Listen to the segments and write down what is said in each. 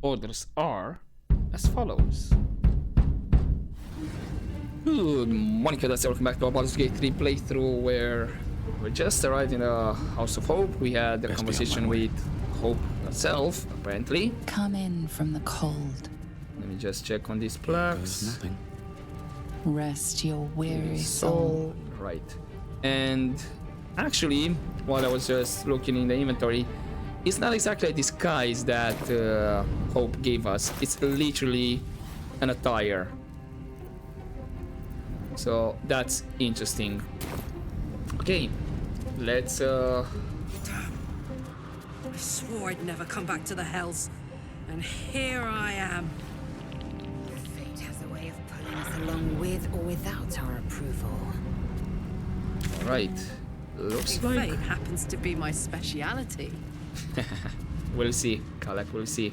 Orders are as follows. Good morning, cadets. Welcome back to our Baldur's Gate 3 playthrough, where we just arrived in the House of Hope. We had a conversation with Hope herself, apparently. Come in from the cold. Let me just check on these plaques. Nothing. Rest your weary soul. Right. And actually, while I was just looking in the inventory, it's not exactly a disguise that Hope gave us. It's literally an attire. So that's interesting. Okay, let's Damn. I swore I'd never come back to the Hells. And here I am. Fate has a way of pulling us along with or without our approval. all right. Looks Fate like happens to be my speciality. we'll see. Kalak, we'll see.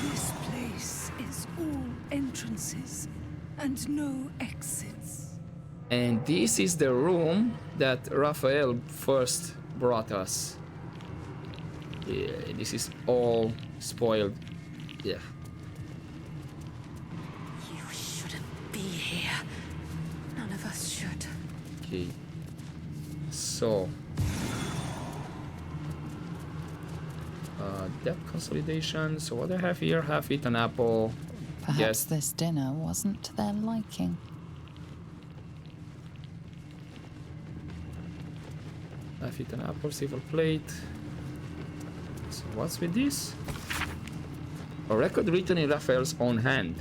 This place is all entrances and no exits. And this is the room that Raphael first brought us. Yeah, this is all spoiled. Yeah. You shouldn't be here. None of us should. Okay. So. Depth consolidation. So what I have here, half eaten apple. Perhaps Yes. this dinner wasn't to their liking. Half eaten apple, silver plate. So what's with this? A record written in Raphael's own hand,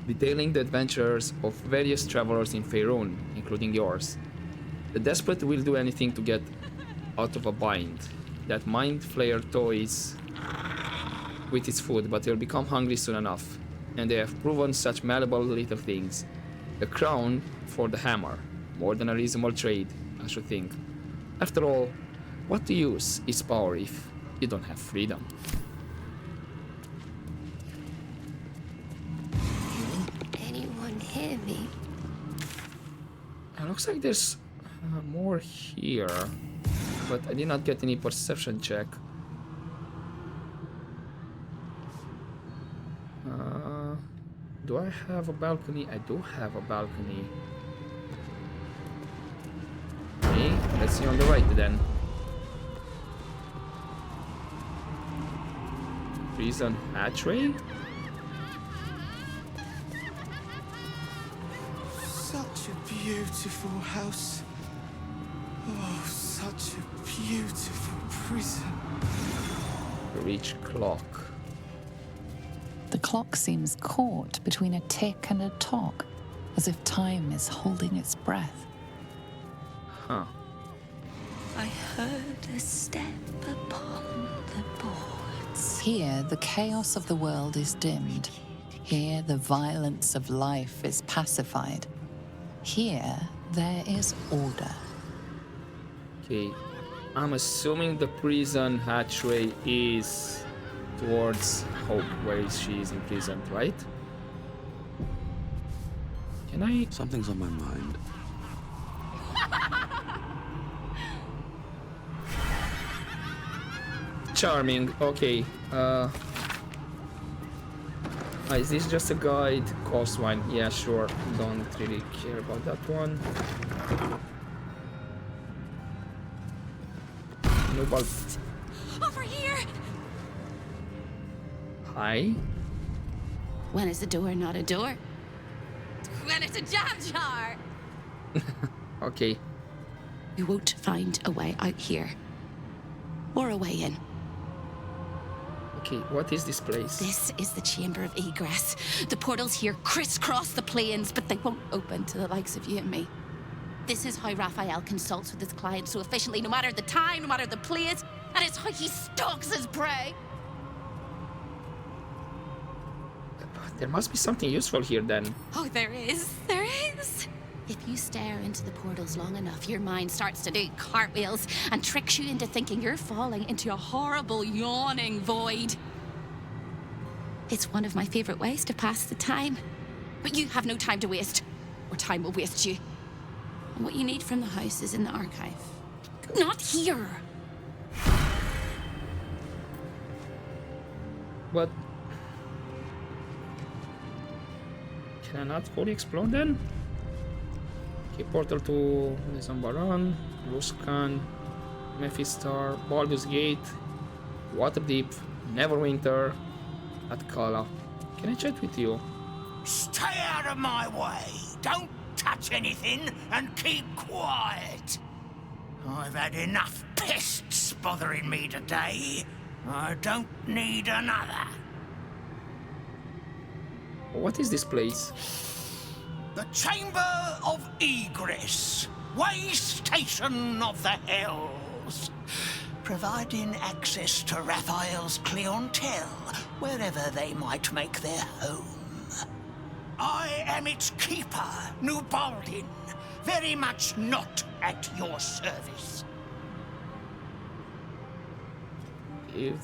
detailing the adventures of various travelers in Faerun, including yours. The desperate will do anything to get out of a bind. That mind flayer toys with its food, but they'll become hungry soon enough. And they have proven such malleable little things. The crown for the hammer, more than a reasonable trade, I should think. After all, what to use is power if you don't have freedom? Anyone hear me? It looks like there's more here, but I did not get any perception check. Do I have a balcony? I do have a balcony. Okay, let's see on the right then. Prison hatchway? Such a beautiful house. Oh, such a beautiful prison. Reach clock. The clock seems caught between a tick and a tock, as if time is holding its breath. Huh. I heard a step upon the boards. Here, the chaos of the world is dimmed. Here, the violence of life is pacified. Here, there is order. Okay, I'm assuming the prison hatchway is towards Hope, where she is imprisoned, right? Can I? Something's on my mind. Charming. Okay. Is this just a guide? Cost one. Yeah, sure. Don't really care about that one. No bulb. Over here! Hi. When is a door not a door? When it's a jam jar! Okay. We won't find a way out here. Or a way in. Okay, what is this place? This is the chamber of egress. The portals here crisscross the plains, but they won't open to the likes of you and me. This is how Raphael consults with his clients so efficiently, no matter the time, no matter the place, and it's how he stalks his prey. There must be something useful here then. Oh, there is. There is. If you stare into the portals long enough, your mind starts to do cartwheels and tricks you into thinking you're falling into a horrible, yawning void. It's one of my favorite ways to pass the time. But you have no time to waste, or time will waste you. And what you need from the house is in the archive. Not here! But Can I not fully explore then? Okay, portal to Maison Baron, Luskan, Mephistar, Baldur's Gate, Waterdeep, Neverwinter, Atkala. Can I chat with you? Stay out of my way. Don't touch anything and keep quiet. I've had enough pests bothering me today. I don't need another. What is this place? The Chamber of Egress. Way station of the Hells. Providing access to Raphael's clientele wherever they might make their home. I am its keeper, New Baldin. Very much not at your service.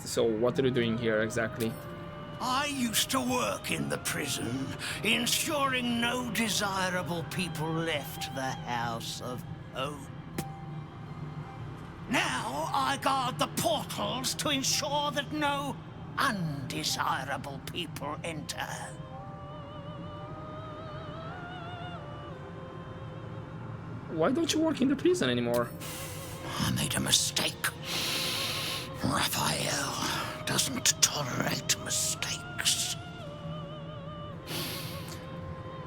So what are you doing here exactly? I used to work in the prison, ensuring no desirable people left the House of Hope. Now I guard the portals to ensure that no undesirable people enter. Why don't you work in the prison anymore? I made a mistake. Raphael doesn't tolerate mistakes.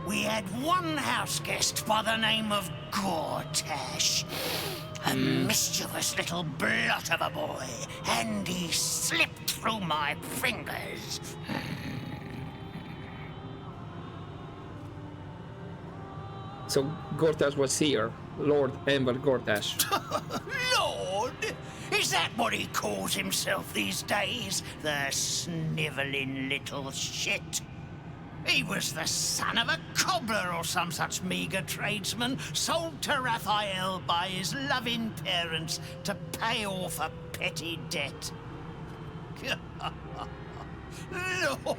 We had one house guest by the name of Gortash. A mischievous little blot of a boy, and he slipped through my fingers. So Gortash was here, Lord Enver Gortash. Lord? Is that what he calls himself these days? The snivelling little shit. He was the son of a cobbler or some such meager tradesman, sold to Raphael by his loving parents to pay off a petty debt.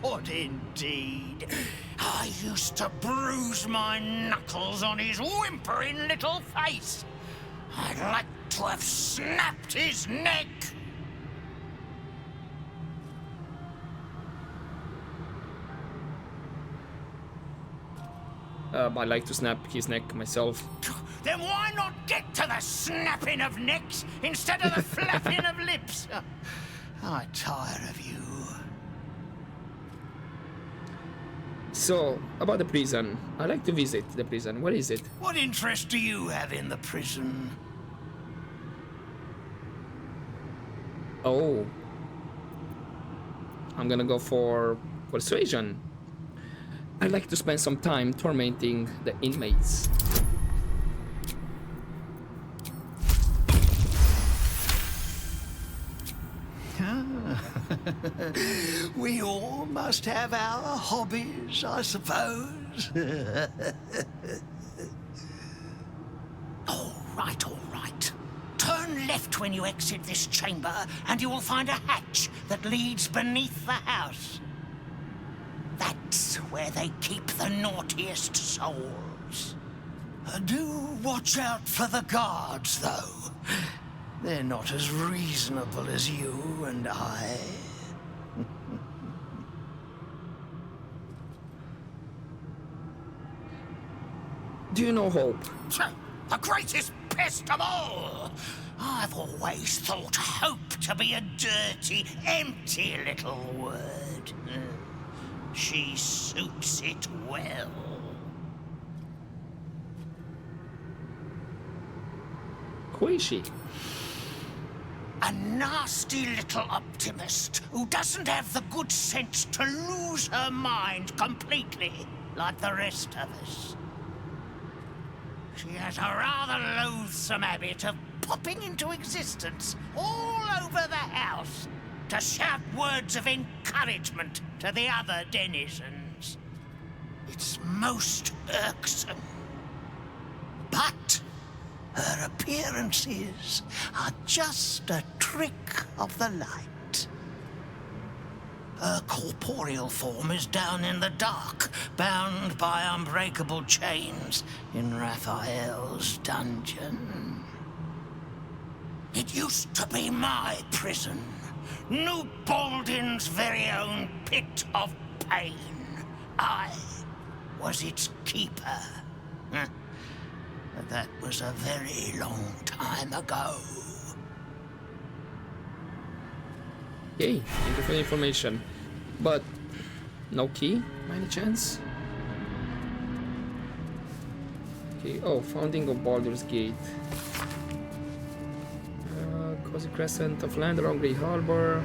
Lord, indeed. I used to bruise my knuckles on his whimpering little face. I'd like to have snapped his neck. I like to snap his neck myself. Then why not get to the snapping of necks instead of the flapping of lips? I tire of you. So, about the prison. I like to visit the prison. Where is it? What interest do you have in the prison? Oh. I'm gonna go for persuasion. I like to spend some time tormenting the inmates. We all must have our hobbies, I suppose. All right. Turn left when you exit this chamber, and you will find a hatch that leads beneath the house. That's where they keep the naughtiest souls. Do watch out for the guards, though. They're not as reasonable as you and I. Do you know Hope? The greatest pest of all! I've always thought hope to be a dirty, empty little word. She suits it well. Who is she? A nasty little optimist who doesn't have the good sense to lose her mind completely, like the rest of us. She has a rather loathsome habit of popping into existence all over the house to shout words of encouragement to the other denizens. It's most irksome. But her appearances are just a trick of the light. Her corporeal form is down in the dark, bound by unbreakable chains in Raphael's dungeon. It used to be my prison, New Baldin's very own pit of pain. I was its keeper. Huh. But that was a very long time ago. Okay, thank you for the information. But no key, by any chance? Okay, oh, founding of Baldur's Gate. Cozy crescent of land around Grey Harbor.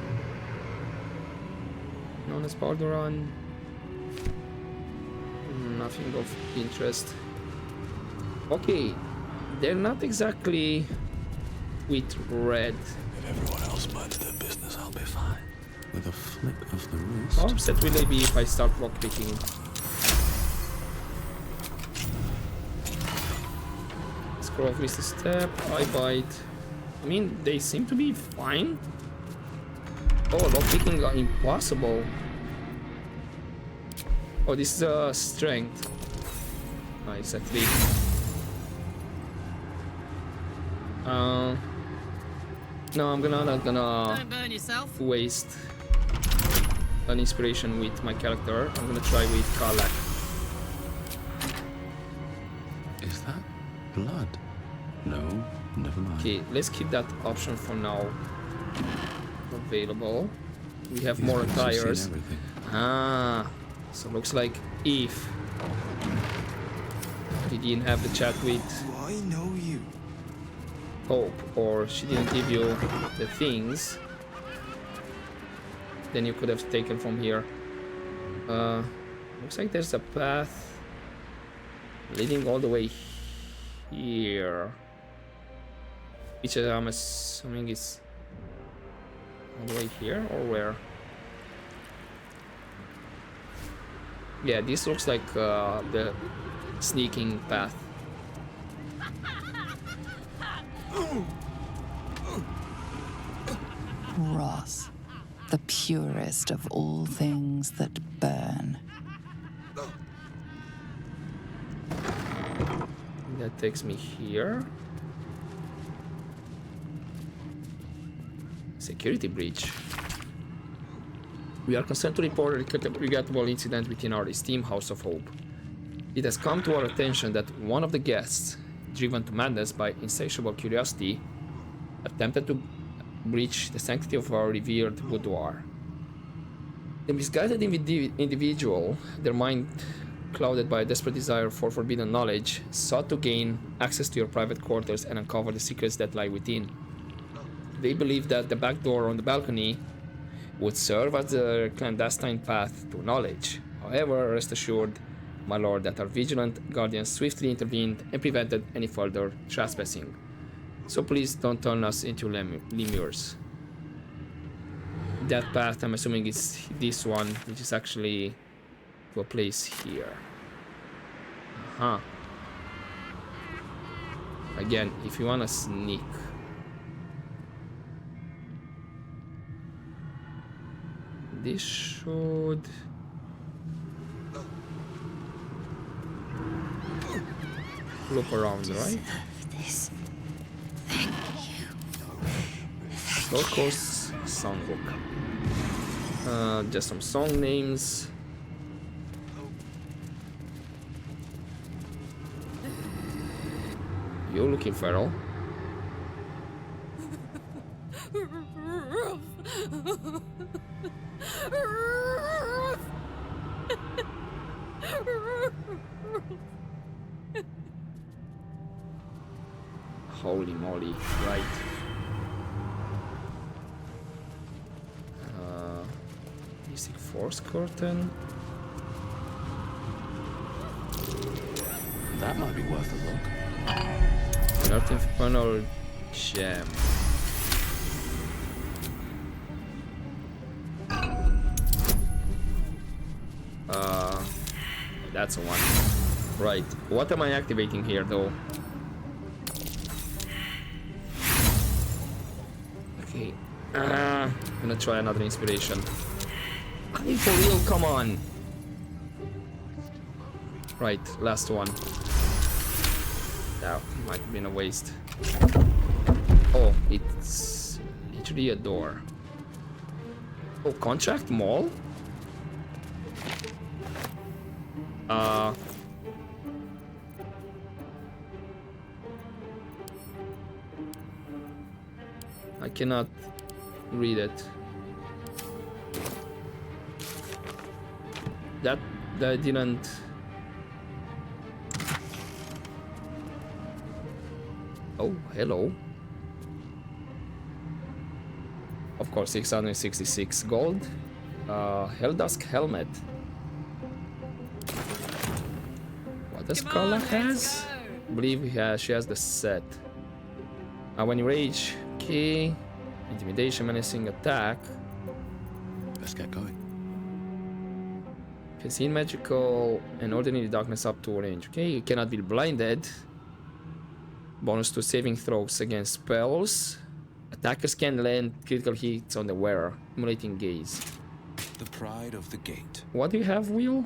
Known as Baldur. Nothing of interest. Okay, they're not exactly with red. If everyone else minds their business, I'll be fine. With a flick of the wrist. How upset will they be if I start lockpicking? Scroll of Mr. Step, I bite. I mean, they seem to be fine. Oh, lockpicking are impossible. Oh, this is strength. Nice, at least. No, I'm not gonna Don't burn yourself. waste an inspiration with my character. I'm gonna try with Karlak. Is that blood? No, never mind. Okay, let's keep that option for now available. We have These more guys have seen attires. everything. Ah, so looks like if he didn't have the chat with Do I know you? Hope, or she didn't give you the things, then you could have taken from here. Looks like there's a path leading all the way here, which I'm assuming is all the way here, or where? Yeah, this looks like the sneaking path. Wrath, the purest of all things that burn. That takes me here. Security breach. We are concerned to report a regrettable incident within our esteemed House of Hope. It has come to our attention that one of the guests, driven to madness by insatiable curiosity, attempted to breach the sanctity of our revered boudoir. The misguided individual, their mind clouded by a desperate desire for forbidden knowledge, sought to gain access to your private quarters and uncover the secrets that lie within. They believed that the back door on the balcony would serve as a clandestine path to knowledge. However, rest assured, my lord, that our vigilant guardians swiftly intervened and prevented any further trespassing. So please don't turn us into lemurs. That path, I'm assuming, is this one, which is actually to a place here. Uh-huh. Again, if you wanna sneak. This should... loop around, right? This. Slow course songbook. Just some song names. You looking feral? Holy moly, right. Mystic Force Curtain. That might be worth a look. Earth Infernal Gem. That's a one. Right, what am I activating here though? Okay, I'm gonna try another inspiration. I mean, for real, come on. Right, last one. That might have been a waste. Oh, it's literally a door. Oh, contract mall? I cannot read it. That didn't. Oh, hello. Of course, 666 gold. Helldusk helmet. What does Carla has? I believe she has the set. When you rage, okay. Intimidation, menacing attack. Let's get going. Can see magical and ordinary darkness up to range. Okay, you cannot be blinded. Bonus to saving throws against spells. Attackers can land critical hits on the wearer, emulating gaze. The pride of the gate. What do you have, Will?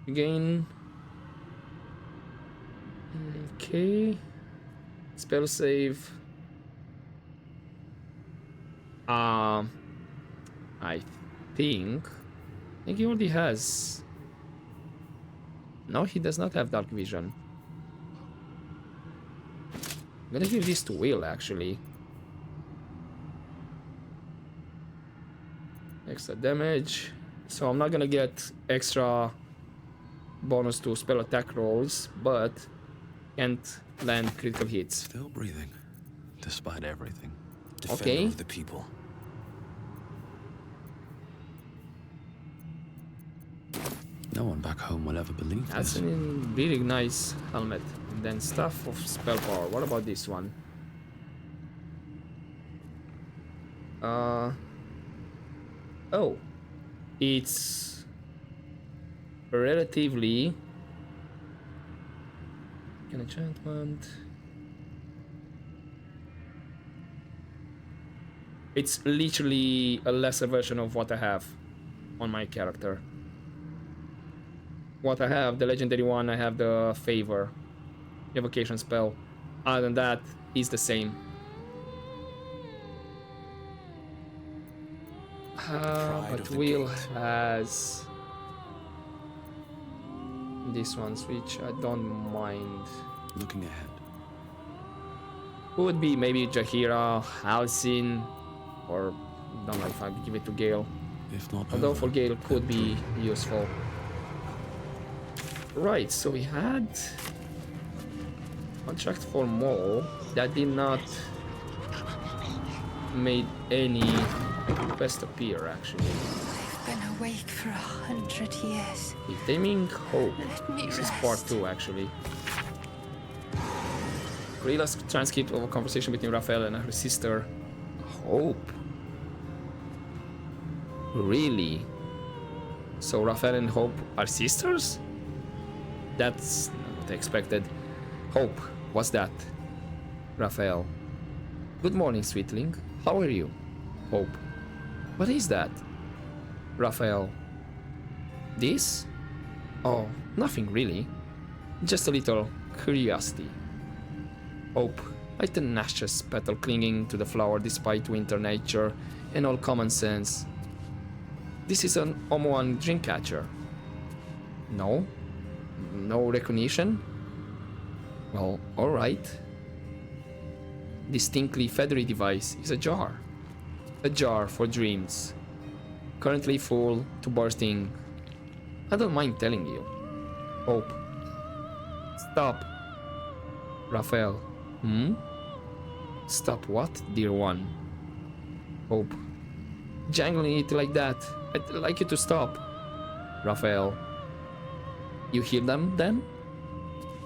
Again. Okay. Spell save. I think he already has. No, he does not have dark vision. I'm gonna give this to Will, actually. Extra damage. So I'm not gonna get extra bonus to spell attack rolls, but can't land critical hits. Still breathing, despite everything. Defender Okay. of the people. No one back home will ever believe That's this. a really nice helmet. And then stuff of spell power. What about this one? Oh. It's relatively an enchantment. It's literally a lesser version of what I have on my character. What I have, the legendary one, I have the favor, evocation spell. Other than that, it's the same. But Will has these ones, which I don't mind. Looking ahead. Would be maybe Jahira, Halcyon, or don't know if I give it to Gale. If not Although over, for Gale could be useful. Right, so we had contract for more that did not made any quest appear actually. I've been awake for 100 years. Taming Hope. Let me This is rest. part 2 actually. Rilla's transcript of a conversation between Raphael and her sister Hope. Really? So Raphael and Hope are sisters? That's not expected. Hope, what's that? Raphael. Good morning, sweetling. How are you? Hope. What is that? Raphael. This? Oh, nothing really. Just a little curiosity. Hope. A tenacious petal clinging to the flower despite winter nature and all common sense. This is an Omoan dreamcatcher. No? No recognition? Well, alright. Distinctly feathery device is a jar. A jar for dreams. Currently full to bursting. I don't mind telling you. Hope. Stop. Raphael. Stop what, dear one? Hope. Jangling it like that. I'd like you to stop. Raphael. You hear them, then?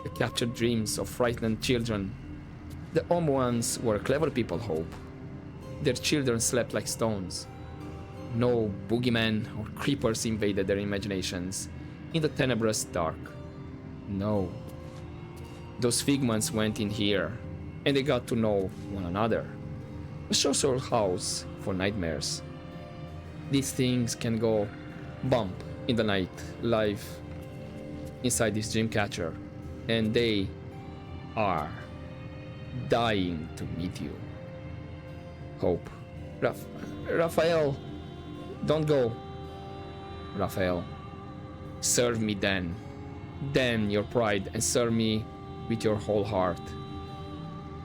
The captured dreams of frightened children. The Omoans were clever people, Hope. Their children slept like stones. No boogeymen or creepers invaded their imaginations in the tenebrous dark. No. Those figments went in here, and they got to know one another. A social house for nightmares. These things can go bump in the night, live inside this dreamcatcher, and they are dying to meet you. Hope. Raphael, don't go. Raphael. Serve me then. Then your pride, and serve me with your whole heart.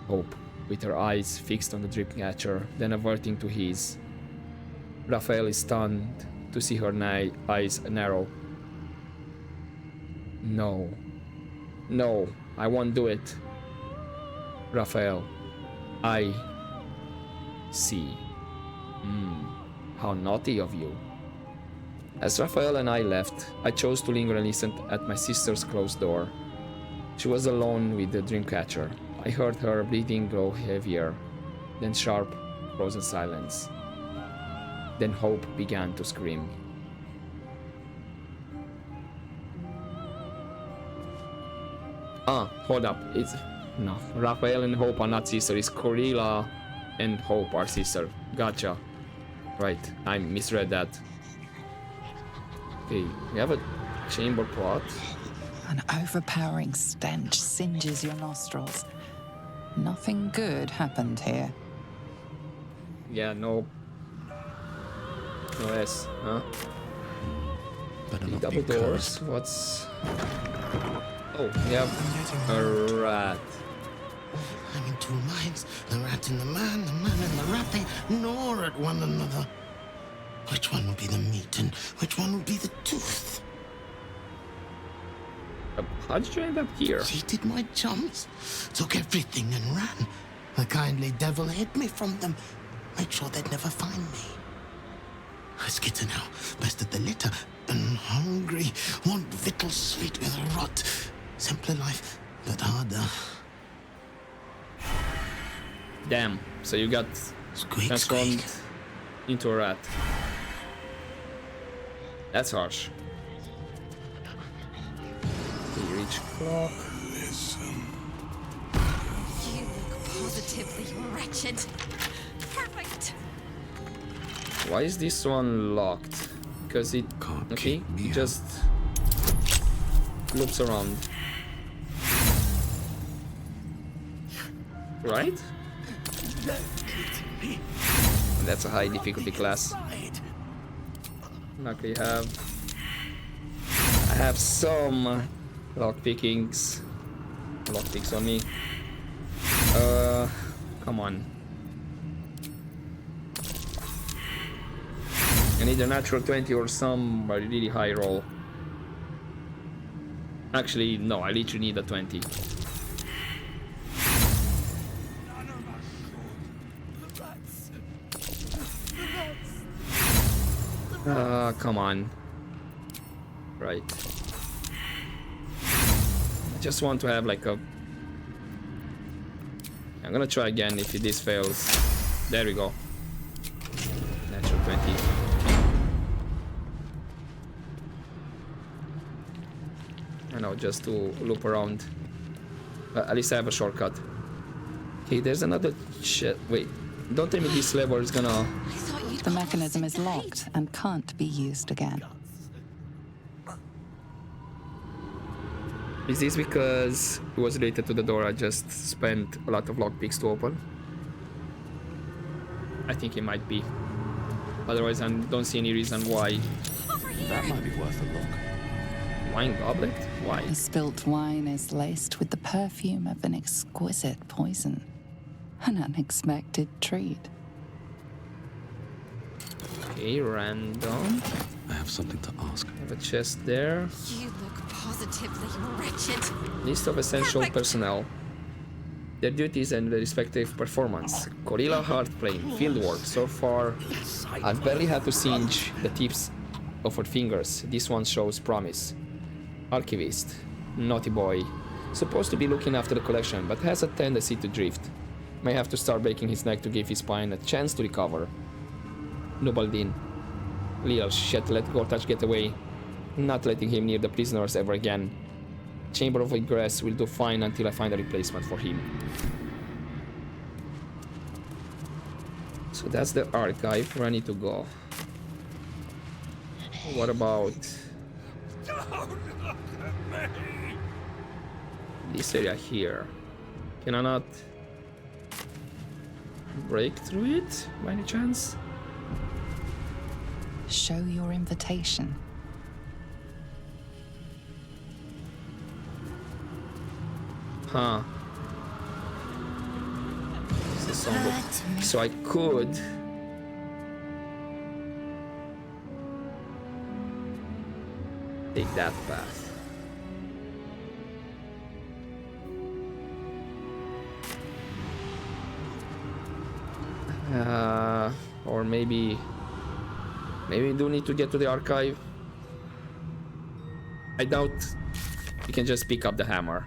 Hope, with her eyes fixed on the Dreamcatcher, then averting to his. Raphael is stunned to see her eyes narrow. No. No, I won't do it. Raphael, I see. How naughty of you. As Raphael and I left, I chose to linger and listen at my sister's closed door. She was alone with the Dreamcatcher. I heard her breathing grow heavier, then sharp, frozen silence. Then Hope began to scream. Hold up. No, Raphael and Hope are not sisters. It's Corilla and Hope are sister. Gotcha. Right, I misread that. Okay, we have a chamber plot. An overpowering stench singes your nostrils. Nothing good happened here. Yeah, no S, huh? Better not Double be doors. cursed. What's... Oh, we have a rat. I'm in two minds. The rat in the man in the rat. They gnaw at one another. Which one will be the meat and which one will be the tooth? How did you end up here? Cheated my chums, took everything and ran. The kindly devil hid me from them, made sure they'd never find me. I skitter now, bested the litter, and hungry, want victuals sweet with rot. Simpler life, but harder. Damn, so you got Squeak, transformed squeak. into a rat. That's harsh. You reach clock. You look positively wretched. Perfect. Why is this one locked? Because it... Can't Okay, keep me it just loops around. Right? That's a high difficulty class. Luckily I have some lockpicks on me. Come on. I need a natural 20 or some really high roll. Actually, no, I literally need a 20. Come on. Right. I just want to have like a... I'm gonna try again if this fails. There we go. Natural 20. I know, just to loop around. At least I have a shortcut. Okay, there's another shit. Wait, don't tell me this lever is gonna... I thought you'd The got mechanism lost is in the locked and can't be used again. Is this because it was related to the door I just spent a lot of lockpicks to open? I think it might be. Otherwise, I don't see any reason why. Over here. That might be worth a look. Wine goblet? Why? The spilt wine is laced with the perfume of an exquisite poison. An unexpected treat. Okay, random. I have something to ask. Have a chest there. You look positively wretched. List of essential Perfect. personnel. Their duties and their respective performance. Gorilla hard playing, fieldwork. So far, I've barely had to singe the tips of her fingers. This one shows promise. Archivist. Naughty boy. Supposed to be looking after the collection, but has a tendency to drift. May have to start breaking his neck to give his spine a chance to recover. Nobaldin. Little shit, let Gortash get away. Not letting him near the prisoners ever again. Chamber of Egress will do fine until I find a replacement for him. So that's the archive where I need to go. What about this area here? Can I not break through it by any chance? Show your invitation. Huh. This is song. So I could. Take that path. Or maybe we do need to get to the archive. I doubt you can just pick up the hammer.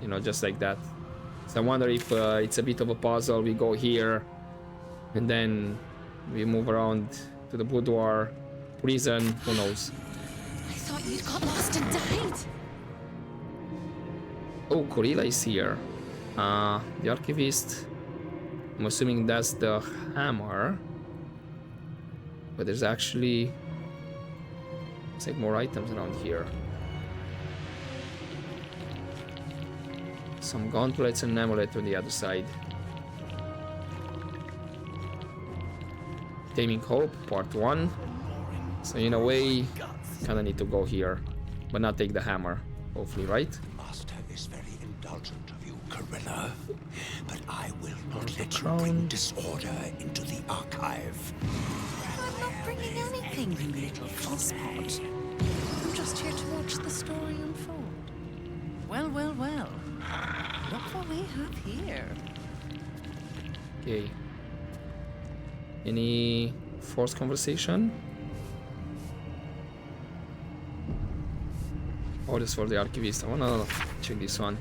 You know, just like that. So I wonder if it's a bit of a puzzle. We go here and then we move around to the boudoir, prison, who knows. I thought you'd got lost and died. Oh, Corilla is here. The archivist. I'm assuming that's the hammer. But there's actually... looks like more items around here. Some gauntlets and an amulet on the other side. Taming Hope, part 1. So in a way, kinda need to go here. But not take the hammer, hopefully, right? Master is very indulgent of you, Corilla. But I will not let you crown. bring disorder into the archive. I'm not bringing anything, you little fosspot. I'm just here to watch the story unfold. Well, well, well. Look what we have here. Okay. Any forced conversation? Orders for the archivist. I wanna check this one.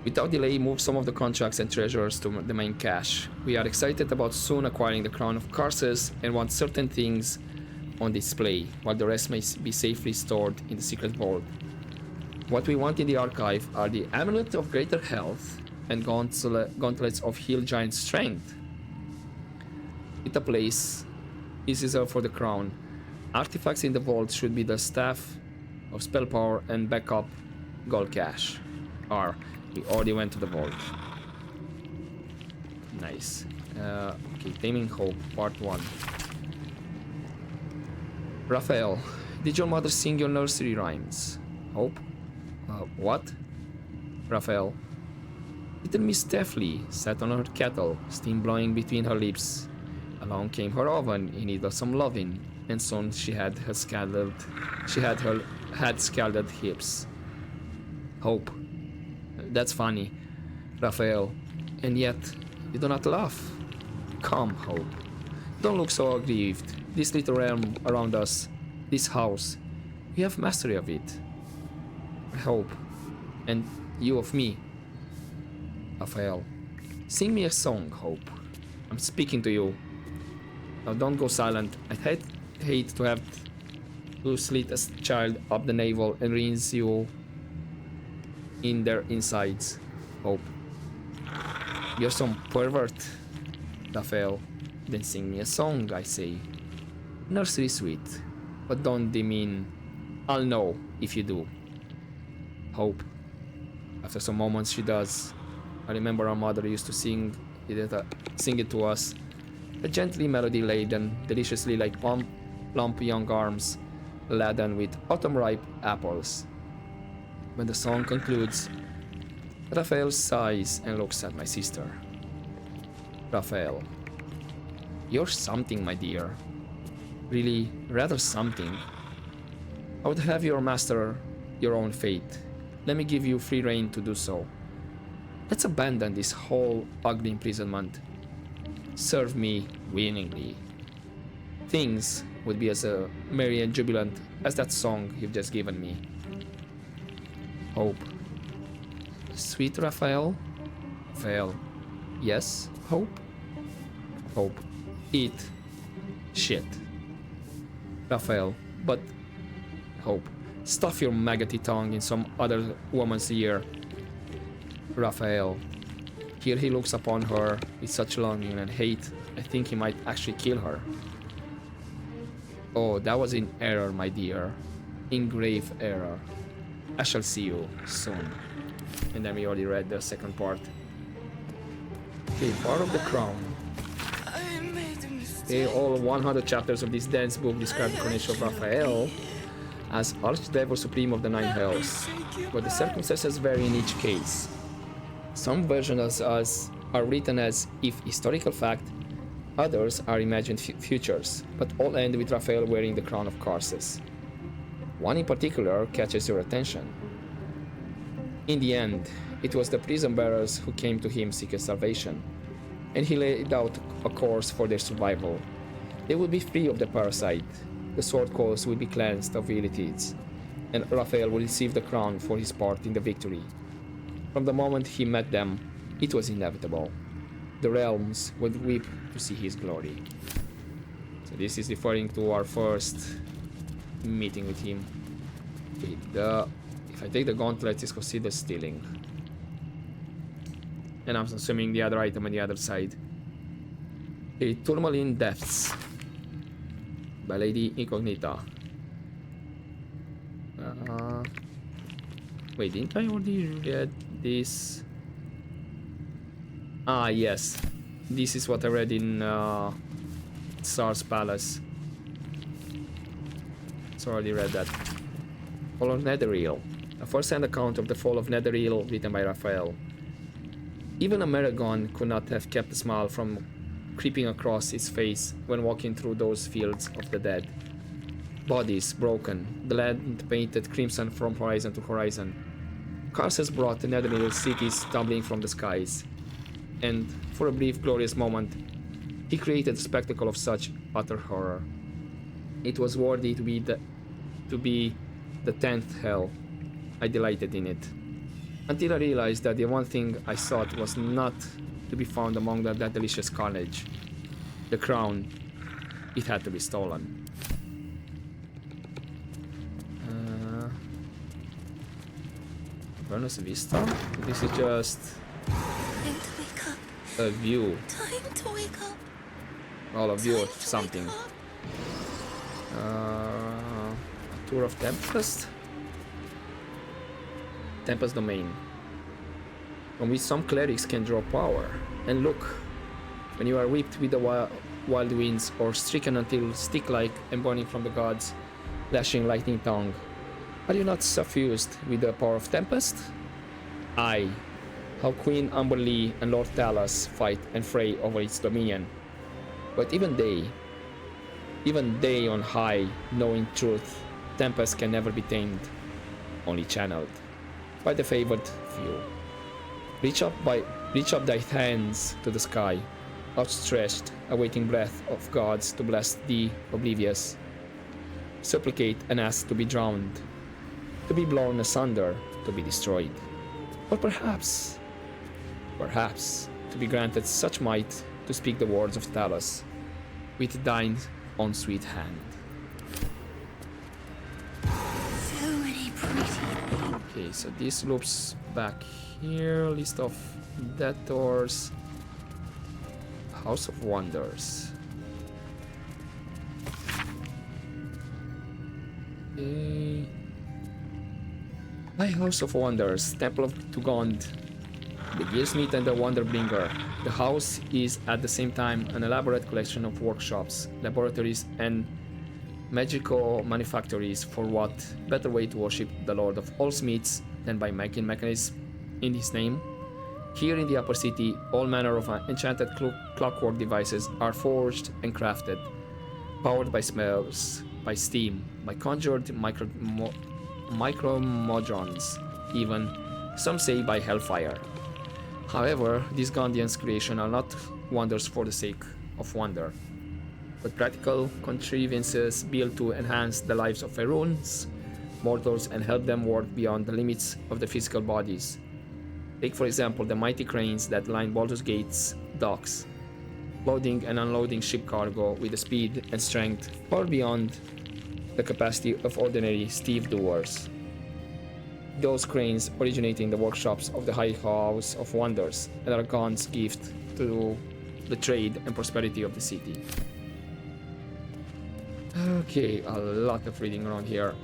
Without delay, move some of the contracts and treasures to the main cache. We are excited about soon acquiring the Crown of Curses and want certain things on display, while the rest may be safely stored in the secret vault. What we want in the archive are the Amulet of Greater Health and Gauntlets of Heal Giant Strength. With a place is reserved for the crown. Artifacts in the vault should be the Staff of Spell Power and Backup Gold Cache. We already went to the vault. Nice. Okay, Taming Hope, part 1. Raphael, did your mother sing your nursery rhymes? Hope? What? Raphael. Little Miss Steffley sat on her kettle, steam blowing between her lips. Along came her oven in need of some loving, and soon she had her scalded hips. Hope. That's funny, Raphael. And yet, you do not laugh. Come, Hope. Don't look so aggrieved. This little realm around us, this house, we have mastery of it. Hope. And you of me. Raphael. Sing me a song, Hope. I'm speaking to you. Now don't go silent. I'd hate to have to slit a child up the navel and rinse you in their insides. Hope. You're some pervert, Raphael. Then sing me a song, I say. Nursery sweet, but don't demean. I'll know if you do. Hope. After some moments she does. I remember our mother used to sing it to us. A gently melody laden, deliciously like plump young arms, laden with autumn-ripe apples. When the song concludes, Raphael sighs and looks at my sister. Raphael, you're something, my dear. Really, rather something. I would have you master your own fate. Let me give you free rein to do so. Let's abandon this whole ugly imprisonment. Serve me willingly. Things would be as merry and jubilant as that song you've just given me. Hope. Sweet Raphael? Raphael. Yes, Hope? Hope. Eat shit. Raphael. But... Hope. Stuff your maggoty tongue in some other woman's ear. Raphael. Here he looks upon her with such longing and hate, I think he might actually kill her. Oh, that was in error, my dear. In grave error. I shall see you soon. And then we already read the second part. Okay, part of the crown. Okay, all 100 chapters of this dense book describe the coronation of Raphael. as Archdevil Supreme of the Nine Hells, but the circumstances vary in each case. Some versions are written as if historical fact, others are imagined futures, but all end with Raphael wearing the crown of curses. One in particular catches your attention. In the end, it was the prison bearers who came to him seeking salvation, and he laid out a course for their survival. They would be free of the parasite, the sword course would be cleansed of ill deeds, and Raphael would receive the crown for his part in the victory. From the moment he met them, it was inevitable. The realms would weep to see his glory. So this is referring to our first meeting with him. Okay, if I take the gauntlet, it's considered stealing. And I'm assuming the other item on the other side. A Tourmaline Depths by Lady Incognita. Wait, didn't I already read this? Ah, yes. This is what I read in Tsar's Palace. So I already read that. Fall of Netheril. A first-hand account of the fall of Netheril written by Raphael. Even a Maragon could not have kept a smile from creeping across his face when walking through those fields of the dead. Bodies broken, the land painted crimson from horizon to horizon. Curses brought the Netheril cities tumbling from the skies. And for a brief glorious moment, he created a spectacle of such utter horror. It was worthy to be the 10th hell. I delighted in it. Until I realized that the one thing I sought was not to be found among that delicious carnage. The crown, it had to be stolen. Buenos Vista? This is just Time to wake up. a view. Time to wake up. Well, a view Time of to something. wake up. A tour of Tempest? Tempest Domain, from which some clerics can draw power. And look, when you are whipped with the wild winds, or stricken until stick-like and burning from the gods, lashing lightning tongue, are you not suffused with the power of Tempest? Aye, how Queen Amberley and Lord Talas fight and fray over its dominion. But even they on high, know in truth, Tempest can never be tamed, only channeled by the favored few. Reach up thy hands to the sky, outstretched, awaiting breath of gods to bless thee, oblivious. Supplicate and ask to be drowned, to be blown asunder, to be destroyed. Or perhaps, to be granted such might to speak the words of Talos, with thine own sweet hand. So many pretty things. Okay, so this loops back here. List of debtors. House of Wonders. Okay. My House of Wonders, Temple of Tugond, the Gearsmith and the Wonderbringer. The house is at the same time an elaborate collection of workshops, laboratories, and magical manufactories. For what better way to worship the Lord of all Smiths than by making mechanisms in his name? Here in the upper city, all manner of enchanted clockwork devices are forged and crafted, powered by smells, by steam, by conjured micromodrons, even, some say, by hellfire. However, these Gondians' creations are not wonders for the sake of wonder, but practical contrivances built to enhance the lives of Faerûns, mortals, and help them work beyond the limits of their physical bodies. Take for example the mighty cranes that line Baldur's Gate's docks, loading and unloading ship cargo with a speed and strength far beyond the capacity of ordinary stevedoers. Those cranes originate in the workshops of the High House of Wonders and are God's gift to the trade and prosperity of the city. Okay, a lot of reading around here.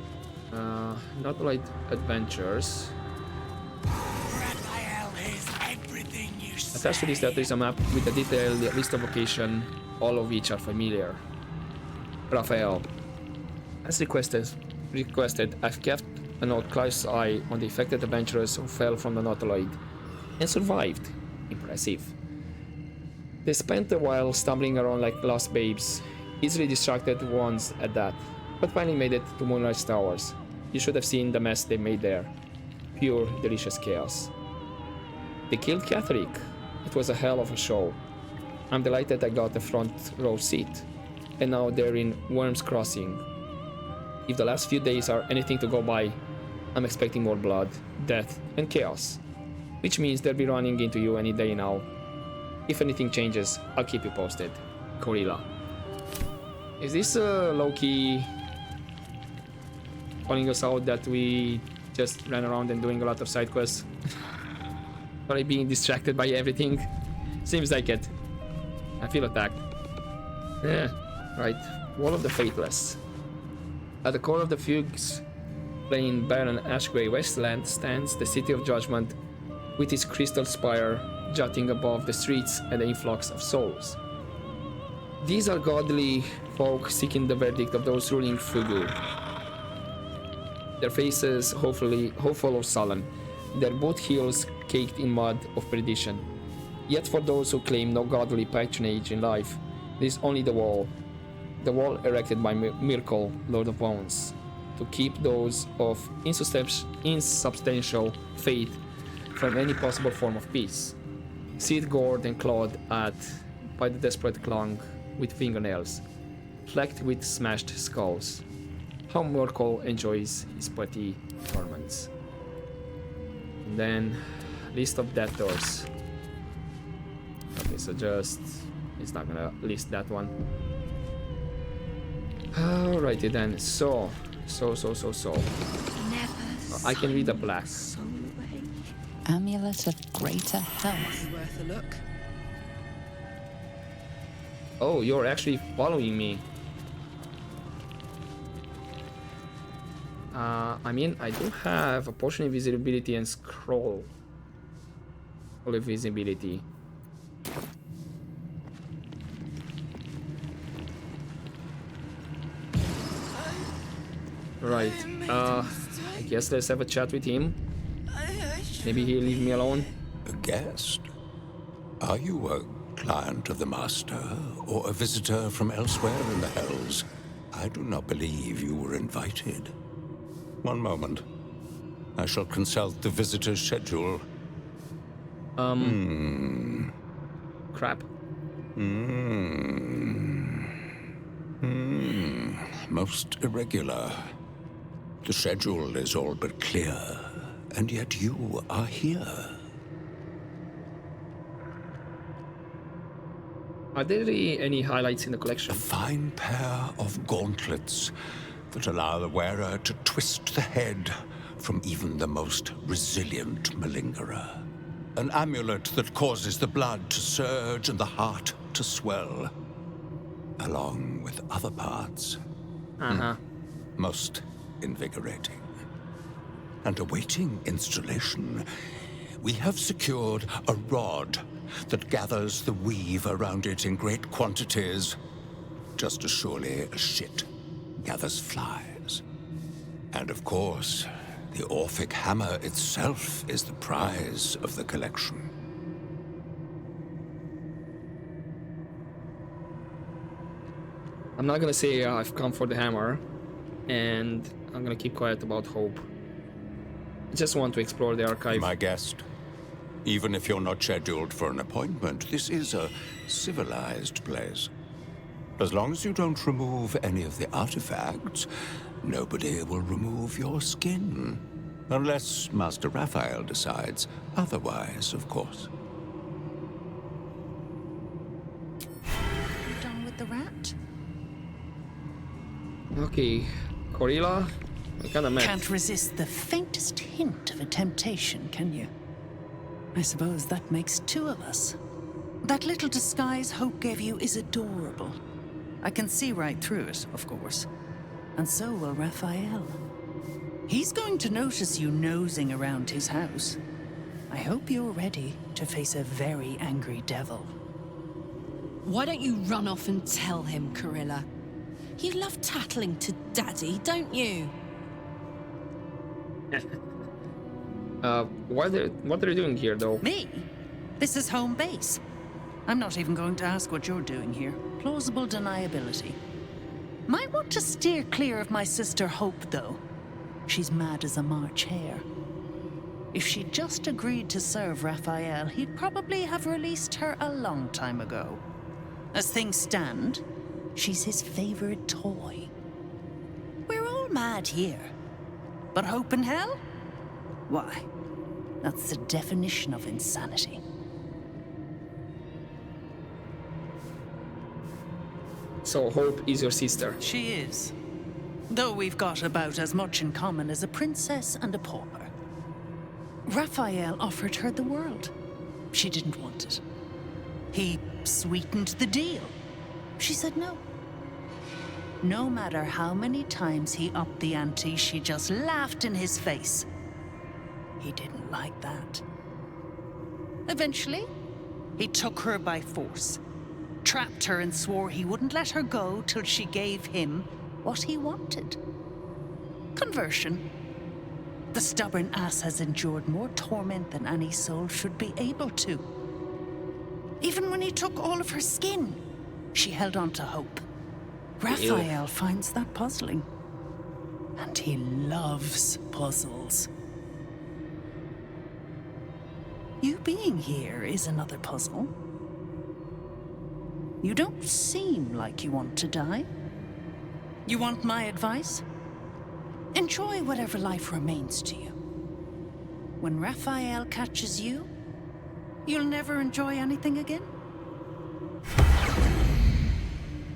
Not light adventures. Raphael is everything you say. Attached to this there is a map with a detailed list of locations, all of which are familiar. Raphael. As requested, requested, I've kept a close eye on the affected adventurers who fell from the Nautiloid and survived. Impressive. They spent a while stumbling around like lost babes, easily distracted ones at that, but finally made it to Moonrise Towers. You should have seen the mess they made there. Pure, delicious chaos. They killed Catherick. It was a hell of a show. I'm delighted I got a front row seat. And now they're in Worm's Crossing. If the last few days are anything to go by, I'm expecting more blood, death, and chaos. Which means they'll be running into you any day now. If anything changes, I'll keep you posted. Gorilla. Is this low-key calling us out that we just ran around and doing a lot of side quests? Probably being distracted by everything? Seems like it. I feel attacked. Yeah, right. Wall of the Faithless. At the core of the Fugues, plain barren ash-grey wasteland, stands the City of Judgment with its crystal spire jutting above the streets and the influx of souls. These are godly folk seeking the verdict of those ruling Fugu. Their faces hopeful or sullen, their boot heels caked in mud of perdition. Yet for those who claim no godly patronage in life, there is only the wall erected by Myrkul, Lord of Bones, to keep those of insubstantial faith from any possible form of peace. Seed gored and clawed at by the desperate clung with fingernails, flecked with smashed skulls. How Myrkul enjoys his petty torments. And then, list of death doors. Okay, so it's not gonna list that one. Alrighty then, so. I can read the black. Amulet of Greater Health. Worth a look. Oh, you're actually following me. I mean, I do have a potion of invisibility and scroll of invisibility. Right. I guess let's have a chat with him. Maybe he'll leave me alone. A guest? Are you a client of the Master, or a visitor from elsewhere in the Hells? I do not believe you were invited. One moment. I shall consult the visitor's schedule. Crap. Most irregular. The schedule is all but clear, and yet you are here. Are there any highlights in the collection? A fine pair of gauntlets that allow the wearer to twist the head from even the most resilient malingerer. An amulet that causes the blood to surge and the heart to swell, along with other parts. Most invigorating. And awaiting installation, we have secured a rod that gathers the weave around it in great quantities, just as surely as shit gathers flies. And of course, the Orphic hammer itself is the prize of the collection. I'm not gonna say I've come for the hammer, and I'm gonna keep quiet about hope. I just want to explore the archive. My guest, even if you're not scheduled for an appointment, this is a civilized place. As long as you don't remove any of the artifacts, nobody will remove your skin. Unless Master Raphael decides otherwise, of course. You done with the rat? Okay, Gorilla, we kinda met. Can't resist the faintest hint of a temptation, can you? I suppose that makes two of us. That little disguise Hope gave you is adorable. I can see right through it, of course. And so will Raphael. He's going to notice you nosing around his house. I hope you're ready to face a very angry devil. Why don't you run off and tell him, Corilla? You love tattling to Daddy, don't you? What are you doing here, though? Me? This is home base. I'm not even going to ask what you're doing here. Plausible deniability. Might want to steer clear of my sister Hope, though. She's mad as a March hare. If she'd just agreed to serve Raphael, he'd probably have released her a long time ago. As things stand, she's his favorite toy. We're all mad here. But Hope in hell? Why, that's the definition of insanity. So Hope is your sister. She is. Though we've got about as much in common as a princess and a pauper. Raphael offered her the world. She didn't want it. He sweetened the deal. She said no. No matter how many times he upped the ante, she just laughed in his face. He didn't like that. Eventually, he took her by force, trapped her and swore he wouldn't let her go till she gave him what he wanted. Conversion. The stubborn ass has endured more torment than any soul should be able to. Even when he took all of her skin, she held on to hope. Raphael finds that puzzling. And he loves puzzles. You being here is another puzzle. You don't seem like you want to die. You want my advice? Enjoy whatever life remains to you. When Raphael catches you, you'll never enjoy anything again?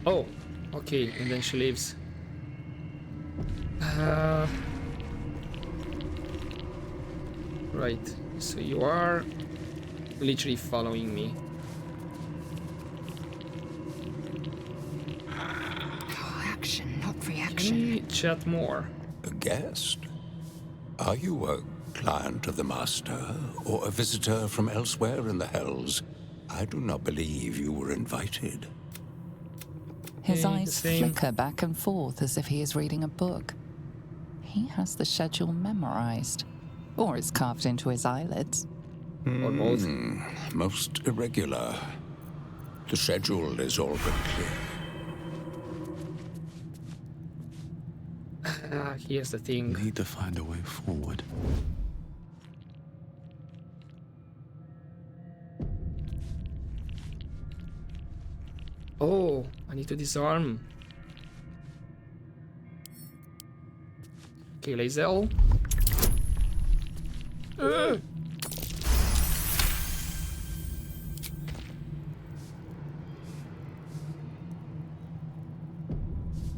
Oh, okay, and then she leaves. Right, so you are literally following me. Action, not Can reaction. we chat more? A guest? Are you a client of the Master, or a visitor from elsewhere in the Hells? I do not believe you were invited. His Okay, eyes same. flicker back and forth as if he is reading a book. He has the schedule memorized, or it's carved into his eyelids. Or both? Most irregular. The schedule is all but clear. Here's the thing. Need to find a way forward. Oh, I need to disarm. Okay, Lae'zel.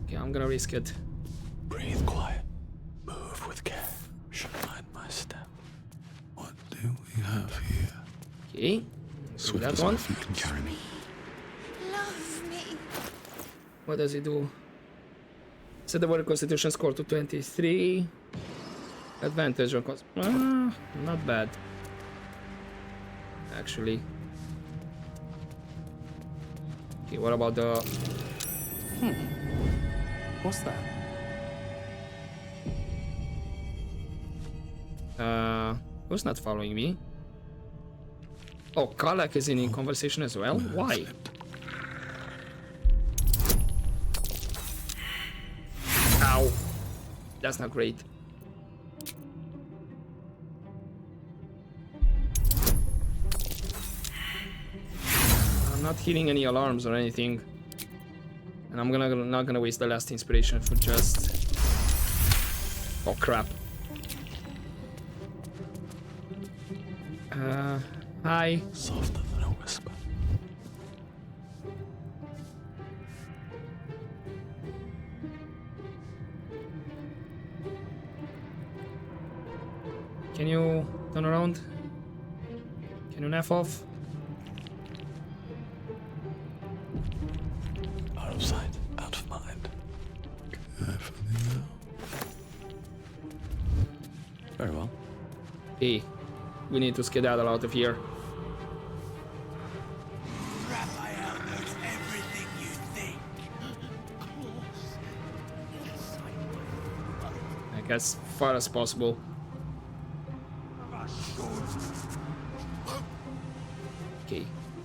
Okay, I'm gonna risk it. Breathe quiet. Move with care. Should find my step. What do we have here? Okay, so Swift that as one. my feet can carry me. Love me. What does it do? Set the warrior constitution score to 23. Advantage on cost. Not bad. Actually. Okay, what about the... What's that? Who's not following me? Oh, Karlak is in conversation as well? Why? Ow. That's not great. I'm not hitting any alarms or anything. And I'm not gonna waste the last inspiration for just... Oh crap. Hi. Softer than a whisper. Can you turn around? Can you F off? Out of sight, out of mind. Carefully now. Very well. Hey, we need to skedaddle out of here. Raphael knows everything you think. Like as far as possible.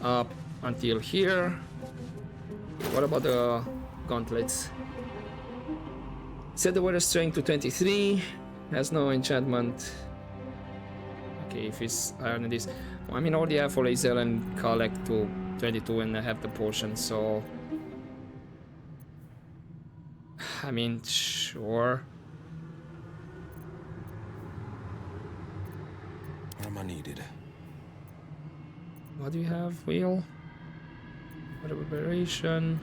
up until here. What about the gauntlets? Set the weather strength to 23. Has no enchantment. Okay, if it's higher than this. I mean, I already have for laser and collect to 22 and I have the potion, so... I mean, sure. Am I needed? What do you have, Wheel? Reverberation.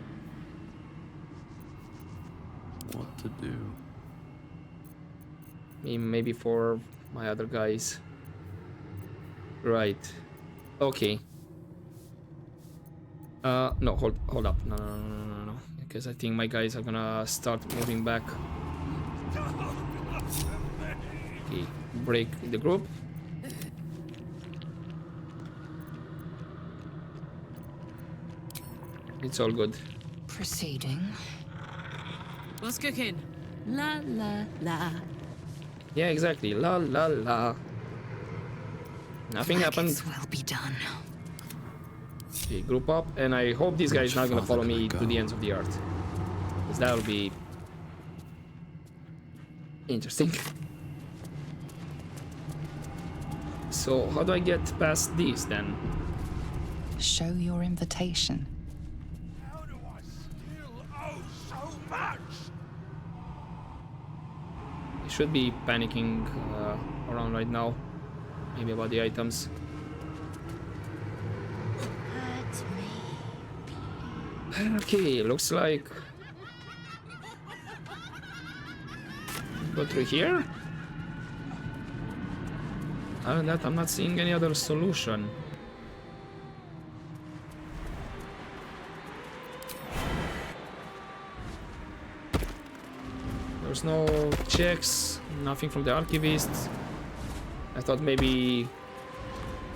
What to do? Maybe for my other guys. Right. Okay. No, hold up. No. Because I think my guys are gonna start moving back. Okay, break the group. It's all good. Proceeding. What's cooking? La la la. Yeah, exactly. La la la. Nothing happened. This will be done. Okay, group up, and I hope this guy is not gonna follow me to the ends of the earth, because that'll be interesting. So how do I get past this then? Show your invitation. How do I still owe so much? I should be panicking around right now, maybe about the items. Okay, looks like go through here. Other than that, I'm not seeing any other solution. There's no checks, nothing from the archivist. I thought maybe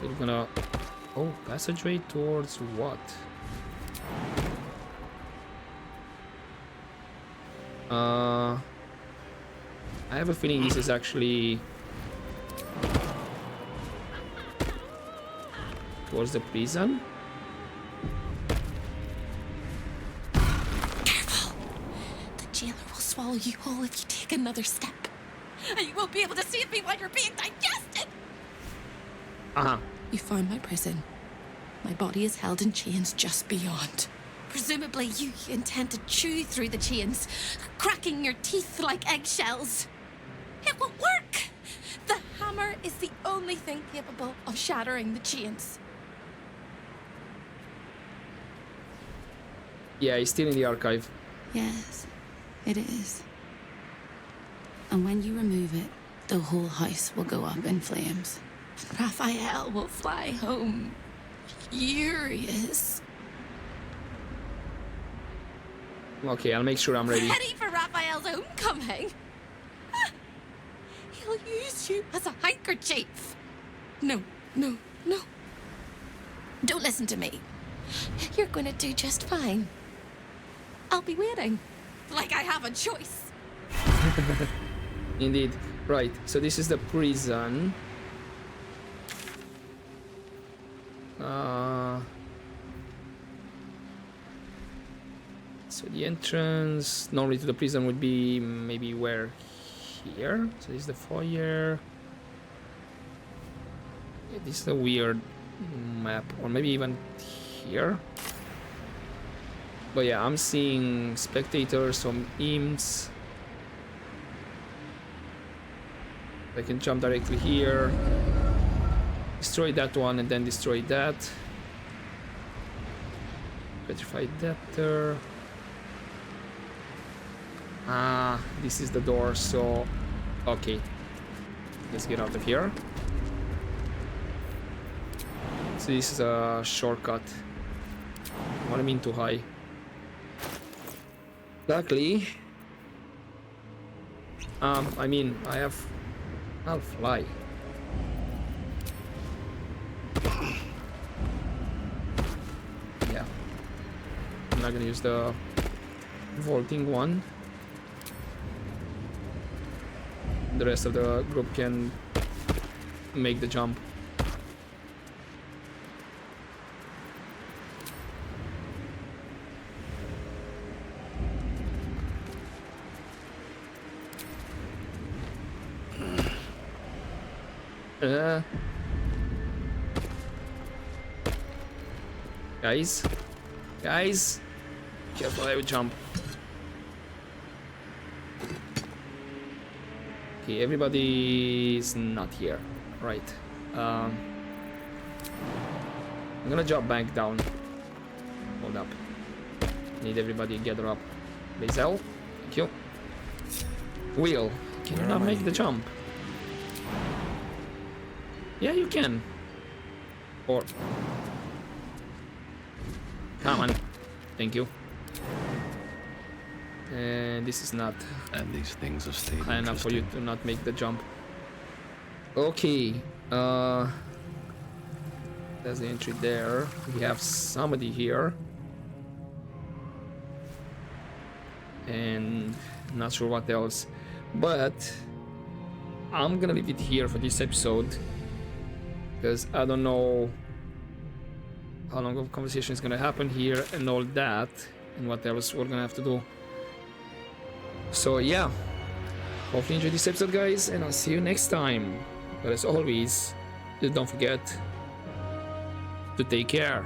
they're gonna... Oh, passageway towards what? I have a feeling this is actually towards the prison. Careful! The jailer will swallow you whole if you take another step. And you won't be able to save me while you're being digested! You found my prison. My body is held in chains just beyond. Presumably you intend to chew through the chains, cracking your teeth like eggshells. It will work! The hammer is the only thing capable of shattering the chains. Yeah, it's still in the archive. Yes, it is. And when you remove it, the whole house will go up in flames. Raphael will fly home, furious. Okay, I'll make sure I'm ready. Ready for Raphael's homecoming? He'll use you as a handkerchief. No. Don't listen to me. You're going to do just fine. I'll be waiting. Like I have a choice. Indeed. Right, so this is the prison. So the entrance normally to the prison would be maybe where? Here? So this is the foyer. Yeah, this is a weird map, or maybe even here. But yeah, I'm seeing spectators, some imps. I can jump directly here, destroy that one, and then destroy that. Petrified debtor. Ah, this is the door, so... Okay. Let's get out of here. So this is a shortcut. What I mean too high. Luckily... I mean, I'll fly. Yeah. I'm not gonna use the vaulting one. The rest of the group can make the jump. Guys, careful, I will jump. Okay, everybody is not here, right? I'm gonna jump back down. Hold up. Need everybody to gather up. Bazel, thank you. Will, can you not make the jump? Yeah, you can. Or come on. Thank you. And this is not And these things are staying high enough for you to not make the jump. Okay. There's the entry there. We have somebody here. And not sure what else. But I'm gonna leave it here for this episode. Because I don't know how long of conversation is gonna happen here and all that. And what else we're gonna have to do. So yeah. Hopefully you enjoyed this episode, guys. And I'll see you next time. But as always, just don't forget to take care.